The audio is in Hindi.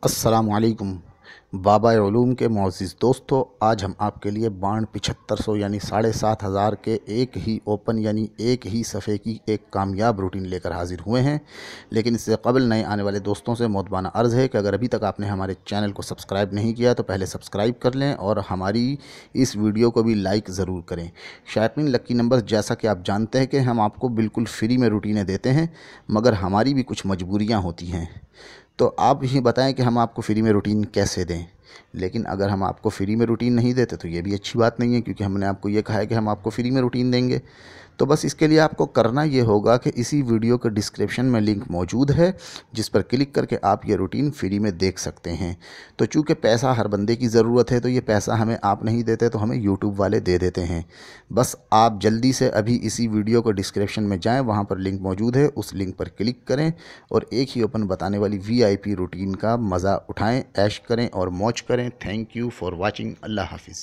अस्सलामुअलैकुम बाबा उलूम के मोअज़्ज़िज़ दोस्तों, आज हम आपके लिए बाण 7500 यानी 7500 के एक ही ओपन यानी एक ही सफ़े की एक कामयाब रूटीन लेकर हाज़िर हुए हैं। लेकिन इससे कबल नए आने वाले दोस्तों से मोहब्बाना अर्ज़ है कि अगर अभी तक आपने हमारे चैनल को सब्सक्राइब नहीं किया तो पहले सब्सक्राइब कर लें और हमारी इस वीडियो को भी लाइक ज़रूर करें। शायकीन, लक्की नंबर्स, जैसा कि आप जानते हैं कि हम आपको बिल्कुल फ्री में रूटीनें देते हैं, मगर हमारी भी कुछ मजबूरियाँ होती हैं। तो आप ही बताएं कि हम आपको फ्री में रूटीन कैसे दें। लेकिन अगर हम आपको फ्री में रूटीन नहीं देते तो ये भी अच्छी बात नहीं है, क्योंकि हमने आपको ये कहा है कि हम आपको फ्री में रूटीन देंगे। तो बस इसके लिए आपको करना ये होगा कि इसी वीडियो के डिस्क्रिप्शन में लिंक मौजूद है, जिस पर क्लिक करके आप ये रूटीन फ्री में देख सकते हैं। तो चूँकि पैसा हर बंदे की ज़रूरत है, तो ये पैसा हमें आप नहीं देते तो हमें यूट्यूब वाले दे देते हैं। बस आप जल्दी से अभी इसी वीडियो को डिस्क्रिप्शन में जाएँ, वहाँ पर लिंक मौजूद है, उस लिंक पर क्लिक करें और एक ही ओपन बताने वाली VIP रूटीन का मज़ा उठाएँ, ऐश करें और मौज करें। Thank you for watching. अल्लाह हाफिज़।